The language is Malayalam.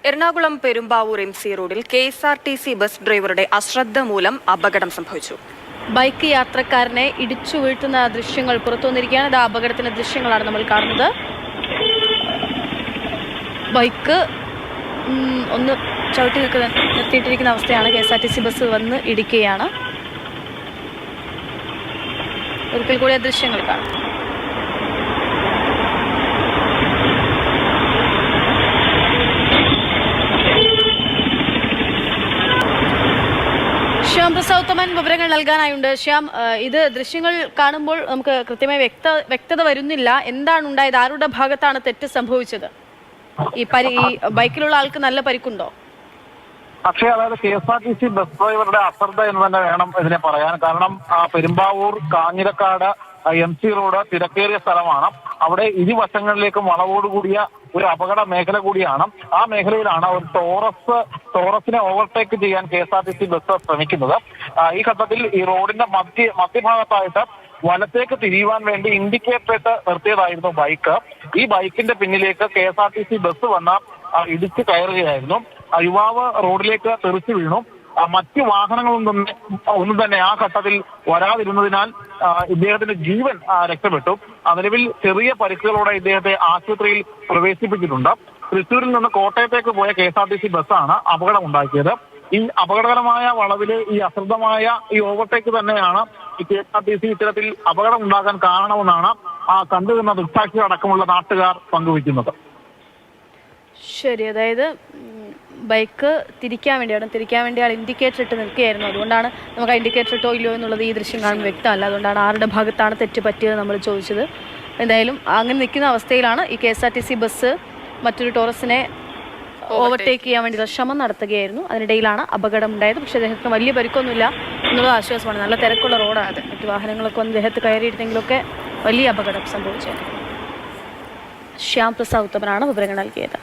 എറണാകുളം പെരുമ്പാവൂർ MC റോഡിൽ KSRTC ബസ് ഡ്രൈവറുടെ അശ്രദ്ധ മൂലം അപകടം സംഭവിച്ചു. ബൈക്ക് യാത്രക്കാരനെ ഇടിച്ചു വീഴ്ത്തുന്ന ദൃശ്യങ്ങൾ പുറത്തുവന്നിരിക്കുകയാണ്. ഇത് അപകടത്തിന്റെ ദൃശ്യങ്ങളാണ് നമ്മൾ കാണുന്നത്. ബൈക്ക് ഒന്ന് ചവിട്ടി നിർത്തിയിട്ടിരിക്കുന്ന അവസ്ഥയാണ്. KSRTC ബസ് വന്ന് ഇടിക്കുകയാണ്. ഒരിക്കൽ കൂടി ആ ദൃശ്യങ്ങൾ കാണാം. ശ്യാം പ്രസാദ് വിവരങ്ങൾ നൽകാനായുണ്ട്. ശ്യാം, ഇത് ദൃശ്യങ്ങൾ കാണുമ്പോൾ നമുക്ക് കൃത്യമായി വ്യക്തത വരുന്നില്ല. എന്താണ് ഉണ്ടായത്? ആരുടെ ഭാഗത്താണ് തെറ്റ് സംഭവിച്ചത്? ഈ ബൈക്കിലുള്ള ആൾക്ക് നല്ല പരിക്കുണ്ടോ? പക്ഷേ അതായത് KSRTC ബസ് ഡ്രൈവറുടെ അശ്രദ്ധ എന്ന് തന്നെ വേണം ഇതിനെ പറയാൻ. കാരണം പെരുമ്പാവൂർ കാഞ്ഞിരക്കാട് MC റോഡ് തിരക്കേറിയ സ്ഥലമാണ്. അവിടെ ഇരുവശങ്ങളിലേക്കും വളവോടുകൂടിയ ഒരു അപകട മേഖല കൂടിയാണ്. ആ മേഖലയിലാണ് ഒരു ടോറസിനെ ഓവർടേക്ക് ചെയ്യാൻ KSRTC ബസ് ശ്രമിക്കുന്നത്. ഈ ഘട്ടത്തിൽ ഈ റോഡിന്റെ മധ്യഭാഗത്തായിട്ട് വലത്തേക്ക് തിരിയുവാൻ വേണ്ടി ഇൻഡിക്കേറ്റർ ഇട്ട് നിർത്തിയതായിരുന്നു ബൈക്ക്. ഈ ബൈക്കിന്റെ പിന്നിലേക്ക് KSRTC ബസ് വന്ന ഇടിച്ചു കയറുകയായിരുന്നു. യുവാവ് റോഡിലേക്ക് തെറിച്ചു വീണു. മറ്റു വാഹനങ്ങളൊന്നും തന്നെ ആ ഘട്ടത്തിൽ വരാതിരുന്നതിനാൽ ഇദ്ദേഹത്തിന്റെ ജീവൻ രക്ഷപ്പെട്ടു. നിലവിൽ ചെറിയ പരിക്കുകളോടെ ഇദ്ദേഹത്തെ ആശുപത്രിയിൽ പ്രവേശിപ്പിച്ചിട്ടുണ്ട്. തൃശ്ശൂരിൽ നിന്ന് കോട്ടയത്തേക്ക് പോയ KSRTC ബസ്സാണ് അപകടം ഉണ്ടാക്കിയത്. ഈ അപകടകരമായ വളവില് ഈ അശ്രദ്ധമായ ഈ ഓവർടേക്ക് തന്നെയാണ് ഈ KSRTC ഇത്തരത്തിൽ അപകടം ഉണ്ടാകാൻ കാരണമെന്നാണ് കണ്ടുവരുന്ന ദൃക്സാക്ഷികൾ അടക്കമുള്ള നാട്ടുകാർ പങ്കുവയ്ക്കുന്നത്. ശരി, അതായത് ബൈക്ക് തിരിക്കാൻ വേണ്ടി ആൾ ഇൻഡിക്കേറ്റർ ഇട്ട് നിൽക്കുകയായിരുന്നു. അതുകൊണ്ടാണ് നമുക്ക് ആ ഇൻഡിക്കേറ്റർ ഇട്ടോ ഇല്ലയോ എന്നുള്ളത് ഈ ദൃശ്യം കാണുമ്പോൾ വ്യക്തമല്ല. അതുകൊണ്ടാണ് ആരുടെ ഭാഗത്താണ് തെറ്റ് പറ്റിയത് നമ്മൾ ചോദിച്ചത്. എന്തായാലും അങ്ങനെ നിൽക്കുന്ന അവസ്ഥയിലാണ് ഈ KSRTC ബസ് മറ്റൊരു ടോറസിനെ ഓവർടേക്ക് ചെയ്യാൻ വേണ്ടിയുള്ള ശ്രമം നടത്തുകയായിരുന്നു. അതിനിടയിലാണ് അപകടം ഉണ്ടായത്. പക്ഷേ അദ്ദേഹത്തിന് വലിയ പരിക്കൊന്നുമില്ല എന്നുള്ളത് ആശ്വാസമാണ്. നല്ല തിരക്കുള്ള റോഡാണ്. മറ്റു വാഹനങ്ങളൊക്കെ വന്ന് അദ്ദേഹത്ത് കയറിയിരുന്നെങ്കിലൊക്കെ വലിയ അപകടം സംഭവിച്ചത്. ശ്യാം പ്രസാദ് വിവരങ്ങൾ നൽകിയത്.